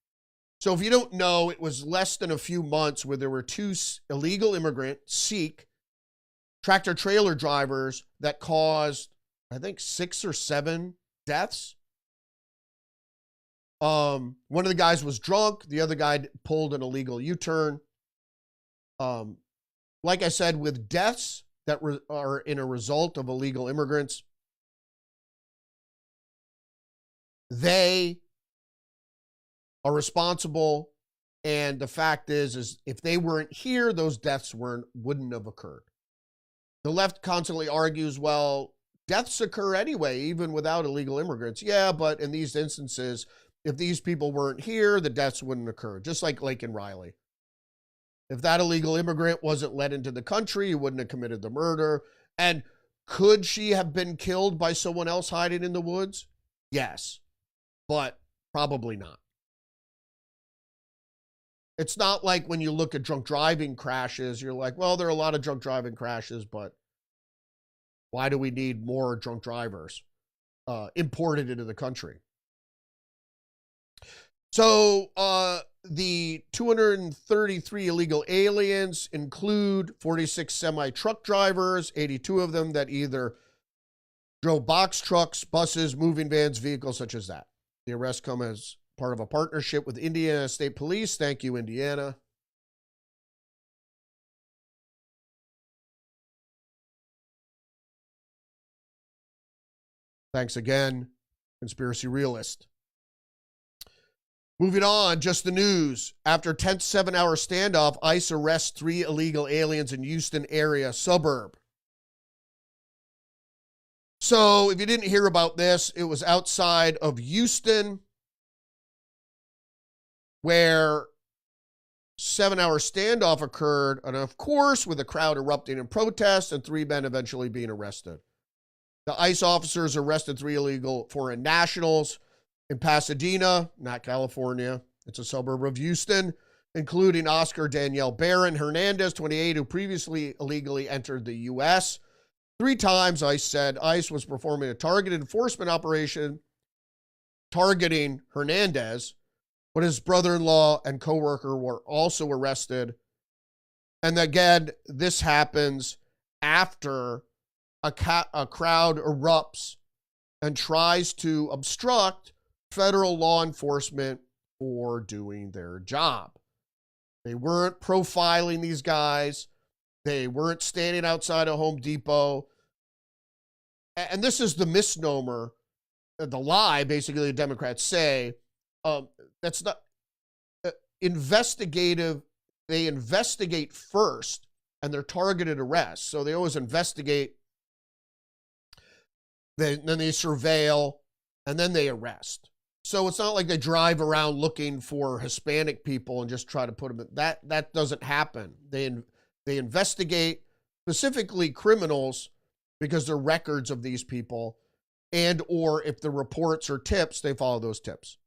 So if you don't know, it was less than a few months where there were 2 illegal immigrant, Sikh, tractor-trailer drivers that caused, I think, 6 or 7 deaths. One of the guys was drunk. The other guy pulled an illegal U-turn. Like I said, with deaths that are in a result of illegal immigrants, they are responsible. And the fact is if they weren't here, those deaths wouldn't have occurred. The left constantly argues, well, deaths occur anyway, even without illegal immigrants. Yeah, but in these instances, if these people weren't here, the deaths wouldn't occur. Just like Laken Riley. If that illegal immigrant wasn't let into the country, he wouldn't have committed the murder. And could she have been killed by someone else hiding in the woods? Yes, but probably not. It's not like when you look at drunk driving crashes, you're like, well, there are a lot of drunk driving crashes, but why do we need more drunk drivers imported into the country? So the 233 illegal aliens include 46 semi-truck drivers, 82 of them that either drove box trucks, buses, moving vans, vehicles such as that. The arrests come as part of a partnership with Indiana State Police. Thank you, Indiana. Thanks again, conspiracy realist. Moving on, just the news. After tense 7-hour standoff, ICE arrests 3 illegal aliens in Houston area suburb. So if you didn't hear about this, it was outside of Houston where 7-hour standoff occurred, and of course, with a crowd erupting in protest and 3 men eventually being arrested. The ICE officers arrested 3 illegal foreign nationals in Pasadena, not California. It's a suburb of Houston, including Oscar Danielle Barron Hernandez, 28, who previously illegally entered the U.S. 3 times, ICE said. ICE was performing a targeted enforcement operation targeting Hernandez, But his brother-in-law and co-worker were also arrested. And again, this happens after a crowd erupts and tries to obstruct federal law enforcement for doing their job. They weren't profiling these guys. They weren't standing outside a Home Depot. And this is the misnomer, the lie, basically, the Democrats say. That's not investigative. They investigate first, and they're targeted arrests. So they always investigate, then they surveil, and then they arrest. So it's not like they drive around looking for Hispanic people and just try to put them in. That doesn't happen. They investigate specifically criminals because there are records of these people, and or if the reports or tips, they follow those tips.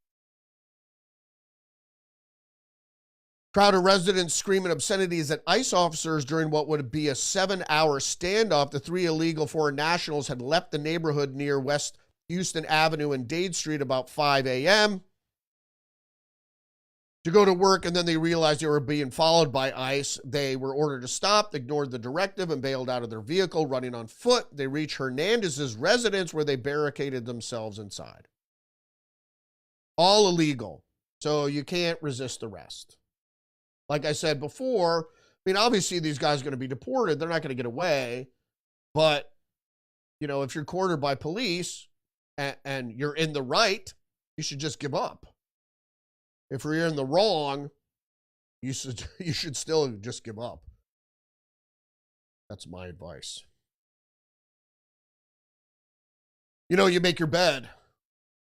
Crowd of residents screaming obscenities at ICE officers during what would be a 7-hour standoff. The 3 illegal foreign nationals had left the neighborhood near West Houston Avenue and Dade Street about 5 a.m. to go to work, and then they realized they were being followed by ICE. They were ordered to stop, ignored the directive, and bailed out of their vehicle, running on foot. They reached Hernandez's residence, where they barricaded themselves inside. All illegal, so you can't resist arrest. Like I said before, I mean, obviously these guys are going to be deported. They're not going to get away. But, you know, if you're cornered by police and you're in the right, you should just give up. If you're in the wrong, you should still just give up. That's my advice. You know, you make your bed,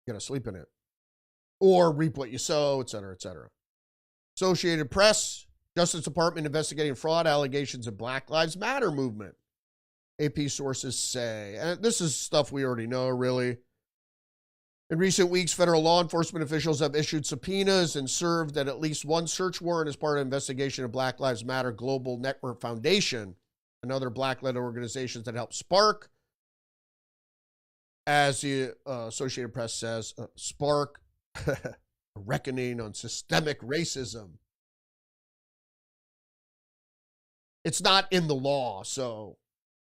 you got to sleep in it. Or reap what you sow, et cetera, et cetera. Associated Press, Justice Department investigating fraud allegations of Black Lives Matter movement. AP sources say, and this is stuff we already know, really. In recent weeks, federal law enforcement officials have issued subpoenas and served at least one search warrant as part of an investigation of Black Lives Matter Global Network Foundation and other Black-led organizations that help spark, as the Associated Press says, spark a reckoning on systemic racism. It's not in the law, so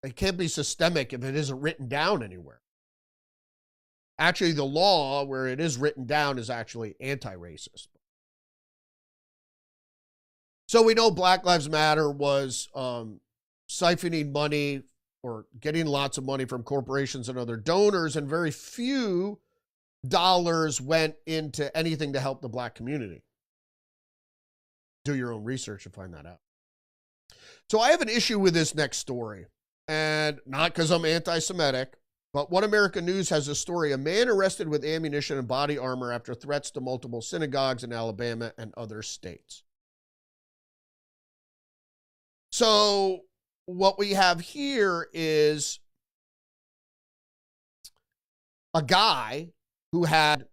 it can't be systemic if it isn't written down anywhere. Actually, the law, where it is written down, is actually anti-racist. So we know Black Lives Matter was siphoning money or getting lots of money from corporations and other donors, and very few dollars went into anything to help the Black community. Do your own research and find that out. So I have an issue with this next story, and not because I'm anti-Semitic, but One America News has a story: a man arrested with ammunition and body armor after threats to multiple synagogues in Alabama and other states. So what we have here is a guy who had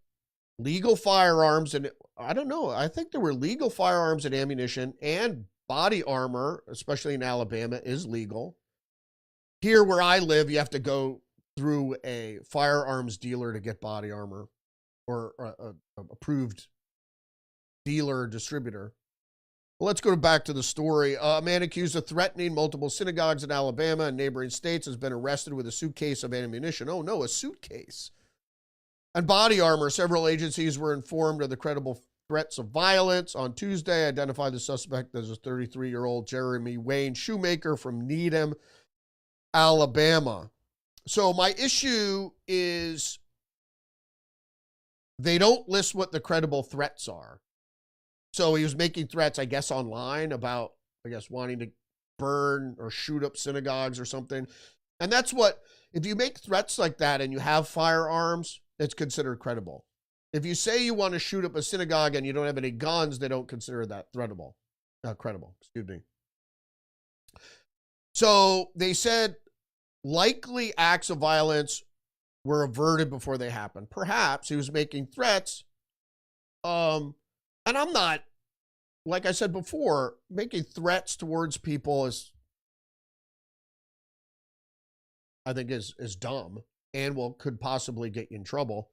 legal firearms, and I don't know, I think there were legal firearms and ammunition, and body armor, especially in Alabama, is legal. Here where I live, you have to go through a firearms dealer to get body armor, or a approved dealer or distributor. Well, let's go back to the story. A man accused of threatening multiple synagogues in Alabama and neighboring states has been arrested with a suitcase of ammunition. Oh no, a suitcase. And body armor. Several agencies were informed of the credible threats of violence. On Tuesday, identified the suspect as a 33-year-old Jeremy Wayne Shoemaker from Needham, Alabama. So my issue is they don't list what the credible threats are. So he was making threats, I guess, online about, I guess, wanting to burn or shoot up synagogues or something. And that's what, if you make threats like that and you have firearms, it's considered credible. If you say you want to shoot up a synagogue and you don't have any guns, they don't consider that credible. Excuse me. So they said likely acts of violence were averted before they happened. Perhaps he was making threats. And I'm not, like I said before, making threats towards people is, I think, is dumb and could possibly get you in trouble.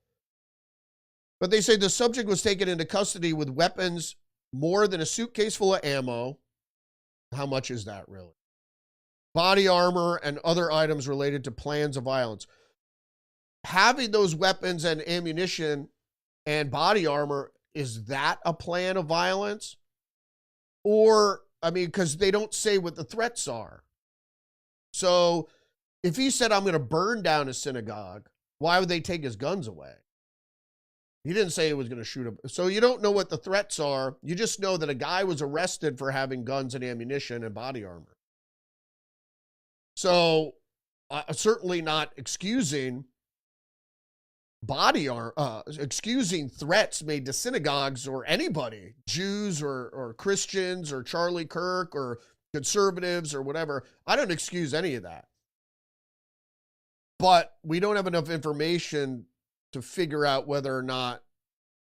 But they say the subject was taken into custody with weapons more than a suitcase full of ammo. How much is that really? Body armor and other items related to plans of violence. Having those weapons and ammunition and body armor, is that a plan of violence? Or, I mean, because they don't say what the threats are. So if he said, I'm going to burn down a synagogue, why would they take his guns away? He didn't say he was going to shoot him. So you don't know what the threats are. You just know that a guy was arrested for having guns and ammunition and body armor. So certainly not excusing excusing threats made to synagogues or anybody, Jews or Christians or Charlie Kirk or conservatives or whatever. I don't excuse any of that. But we don't have enough information to figure out whether or not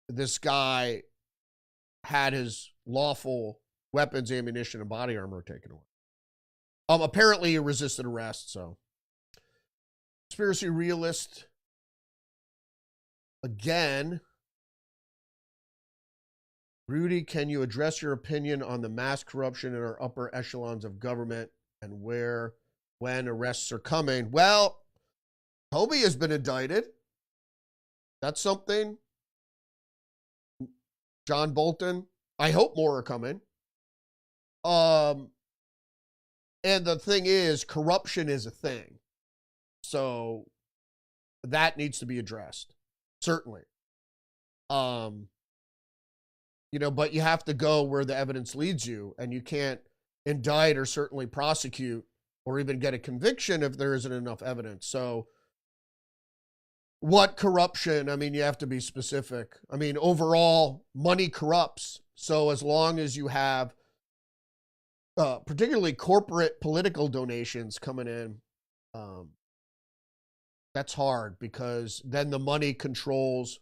this guy had his lawful weapons, ammunition, and body armor taken away. Apparently he resisted arrest, so. Conspiracy realist. Again. Rudy, can you address your opinion on the mass corruption in our upper echelons of government and when arrests are coming? Well, Toby has been indicted. That's something. John Bolton. I hope more are coming. And the thing is, corruption is a thing. So that needs to be addressed. Certainly. But you have to go where the evidence leads you, and you can't indict or certainly prosecute or even get a conviction if there isn't enough evidence. So what corruption? I mean, you have to be specific. I mean, overall, money corrupts. So as long as you have particularly corporate political donations coming in, that's hard because then the money controls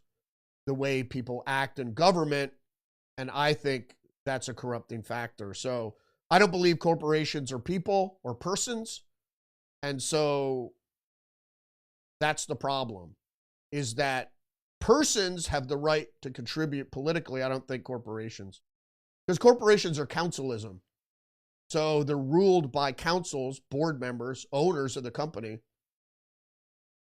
the way people act in government. And I think that's a corrupting factor. So I don't believe corporations are people or persons. And so that's the problem, is that persons have the right to contribute politically. I don't think corporations, because corporations are councilism. So they're ruled by councils, board members, owners of the company.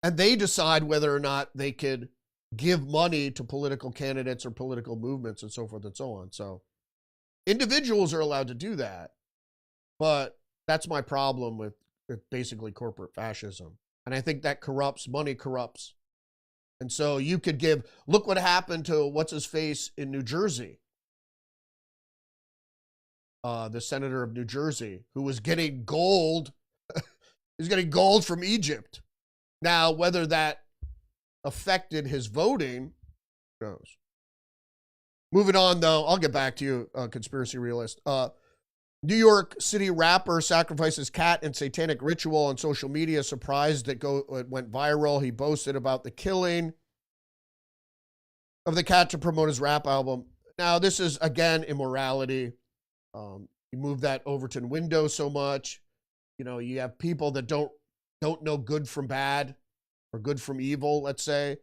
And they decide whether or not they could give money to political candidates or political movements and so forth and so on. So individuals are allowed to do that. But that's my problem with basically corporate fascism. And I think that corrupts, money corrupts. And so you could give, look what happened to what's-his-face in New Jersey. The senator of New Jersey, who was getting gold. He's getting gold from Egypt. Now, whether that affected his voting, who knows? Moving on, though, I'll get back to you, conspiracy realist. New York City rapper sacrifices cat in satanic ritual on social media. Surprised it went viral. He boasted about the killing of the cat to promote his rap album. Now, this is, again, immorality. You move that Overton window so much. You have people that don't know good from bad or good from evil, let's say.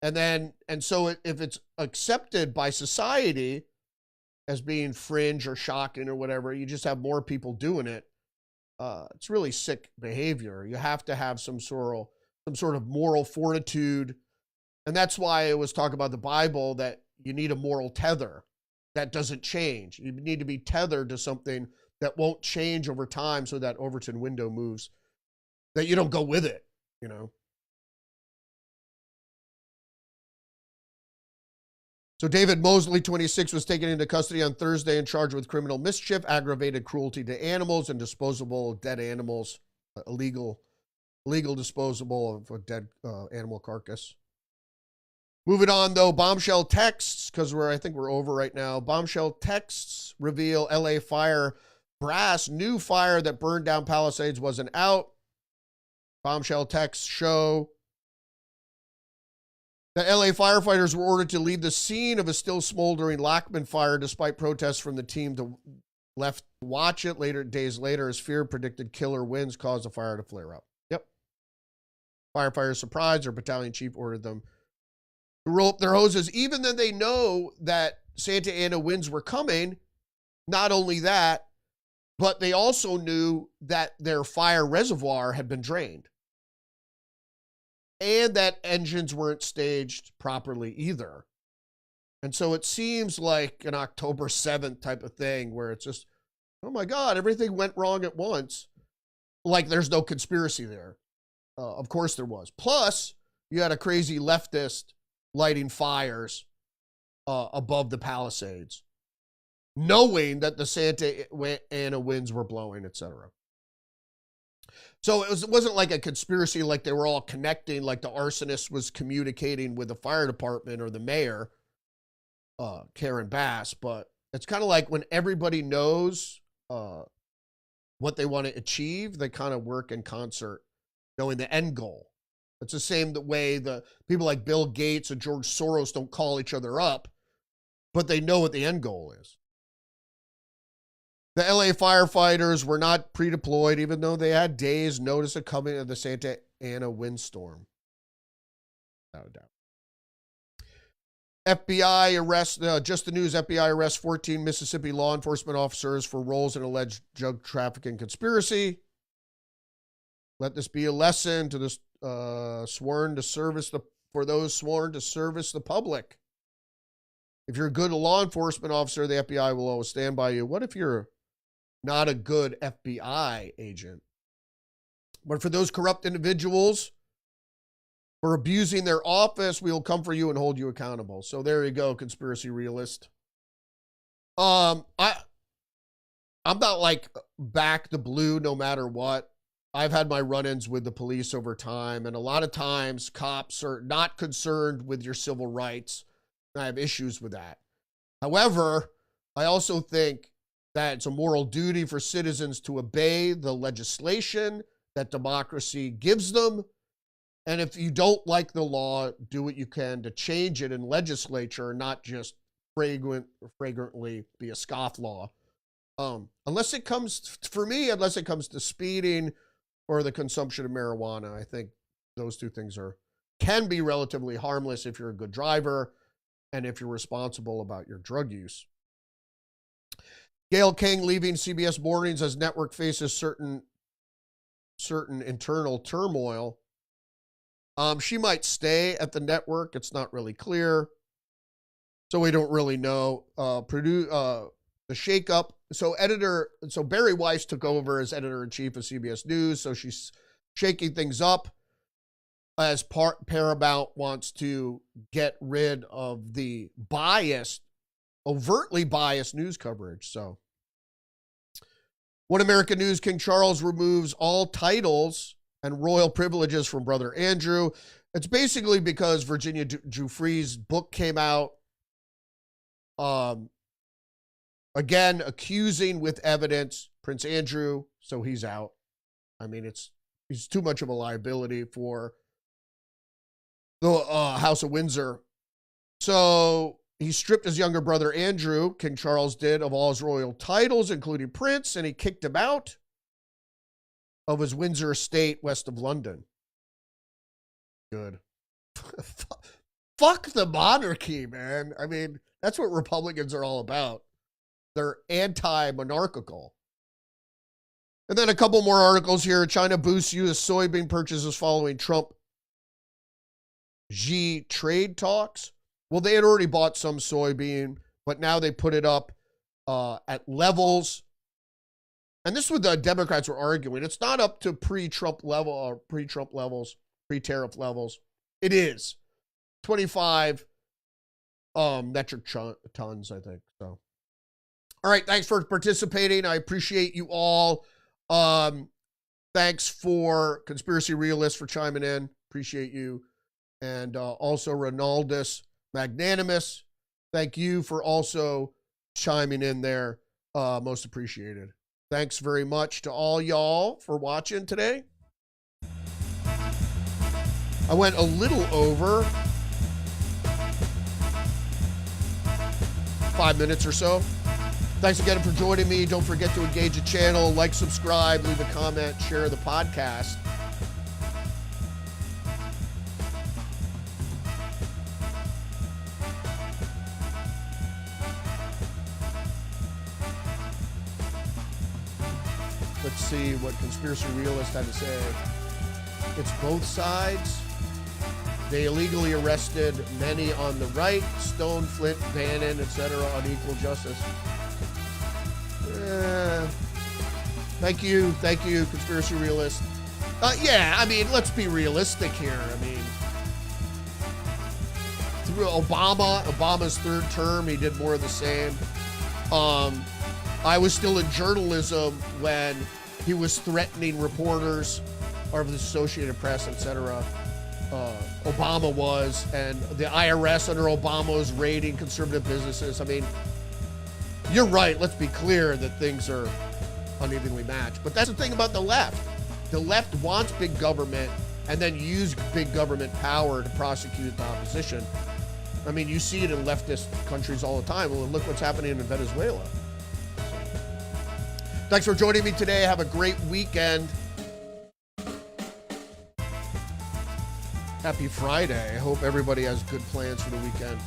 And so if it's accepted by society as being fringe or shocking or whatever, you just have more people doing it. It's really sick behavior. You have to have some sort of moral fortitude. And that's why I was talking about the Bible, that you need a moral tether that doesn't change. You need to be tethered to something that won't change over time, so that Overton window moves, that you don't go with it, So David Mosley, 26, was taken into custody on Thursday and charged with criminal mischief, aggravated cruelty to animals, and disposable of dead animals, illegal disposable of a dead animal carcass. Moving on, though, bombshell texts, because I think we're over right now. Bombshell texts reveal LA fire brass new fire that burned down Palisades wasn't out. Bombshell texts show that LA firefighters were ordered to leave the scene of a still smoldering Lockman fire despite protests from the team left to watch it days later, as fear predicted killer winds caused the fire to flare up. Yep. Firefighters surprised, their battalion chief ordered them to roll up their hoses, even though they know that Santa Ana winds were coming. Not only that, but they also knew that their fire reservoir had been drained and that engines weren't staged properly either. And so it seems like an October 7th type of thing where it's just, oh my God, everything went wrong at once. Like there's no conspiracy there. Of course there was. Plus, you had a crazy leftist lighting fires above the Palisades, knowing that the Santa Ana winds were blowing, etc. So it wasn't like a conspiracy, like they were all connecting, like the arsonist was communicating with the fire department or the mayor, Karen Bass. But it's kind of like when everybody knows what they want to achieve, they kind of work in concert, knowing the end goal. It's the same way the people like Bill Gates and George Soros don't call each other up, but they know what the end goal is. The LA firefighters were not pre-deployed, even though they had days notice of coming of the Santa Ana windstorm. No doubt. FBI arrests, just the news, FBI arrests 14 Mississippi law enforcement officers for roles in alleged drug trafficking conspiracy. Let this be a lesson to the for those sworn to service the public. If you're a good law enforcement officer, the FBI will always stand by you. What if you're not a good FBI agent? But for those corrupt individuals for abusing their office, we will come for you and hold you accountable. So there you go, conspiracy realist. I'm not like back the blue no matter what. I've had my run-ins with the police over time, and a lot of times cops are not concerned with your civil rights. I have issues with that. However, I also think that it's a moral duty for citizens to obey the legislation that democracy gives them. And if you don't like the law, do what you can to change it in legislature, not just fragrantly be a scofflaw. Unless it comes to speeding or the consumption of marijuana, I think those two things can be relatively harmless if you're a good driver and if you're responsible about your drug use. Gayle King leaving CBS Mornings as network faces certain internal turmoil. She might stay at the network. It's not really clear. So we don't really know. The shakeup. So Barry Weiss took over as editor-in-chief of CBS News. So she's shaking things up as Paramount wants to get rid of the overtly biased news coverage. So One American News, King Charles removes all titles and royal privileges from brother Andrew. It's basically because Virginia Giuffre's book came out, again, accusing with evidence Prince Andrew, so he's out. I mean, he's too much of a liability for the House of Windsor. So he stripped his younger brother Andrew, King Charles did, of all his royal titles, including Prince, and he kicked him out of his Windsor estate west of London. Good. Fuck the monarchy, man. I mean, that's what Republicans are all about. They're anti-monarchical. And then a couple more articles here. China boosts U.S. soybean purchases following Trump-Xi trade talks. Well, they had already bought some soybean, but now they put it up at levels. And this is what the Democrats were arguing. It's not up to pre-Trump levels, pre-tariff levels. It is 25 metric tons, I think. So, all right. Thanks for participating. I appreciate you all. Thanks for Conspiracy Realist for chiming in. Appreciate you. And also Ronaldus Magnanimous. Thank you for also chiming in there. Most appreciated. Thanks very much to all y'all for watching today. I went a little over 5 minutes or so. Thanks again for joining me. Don't forget to engage the channel, like, subscribe, leave a comment, share the podcast. Let's see what Conspiracy Realist had to say. It's both sides. They illegally arrested many on the right, Stone, Flint, Bannon, etc. on equal justice. Thank you, Conspiracy Realist. Yeah, I mean, let's be realistic here. I mean, through Obama's third term, he did more of the same. I was still in journalism when he was threatening reporters of the Associated Press, etc. Obama was, and the IRS under Obama was raiding conservative businesses. I mean, you're right. Let's be clear that things are unevenly matched. But that's the thing about the left. The left wants big government and then use big government power to prosecute the opposition. I mean, you see it in leftist countries all the time. Well, look what's happening in Venezuela. Thanks for joining me today. Have a great weekend. Happy Friday. I hope everybody has good plans for the weekend.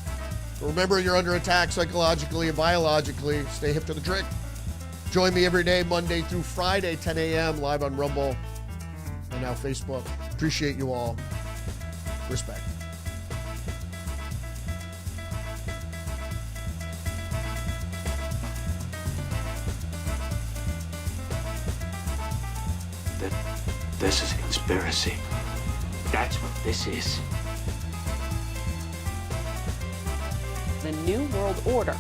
Remember, you're under attack psychologically and biologically. Stay hip to the trick. Join me every day, Monday through Friday, 10 a.m., live on Rumble and now Facebook. Appreciate you all. Respect. This is a conspiracy. That's what this is. The New World Order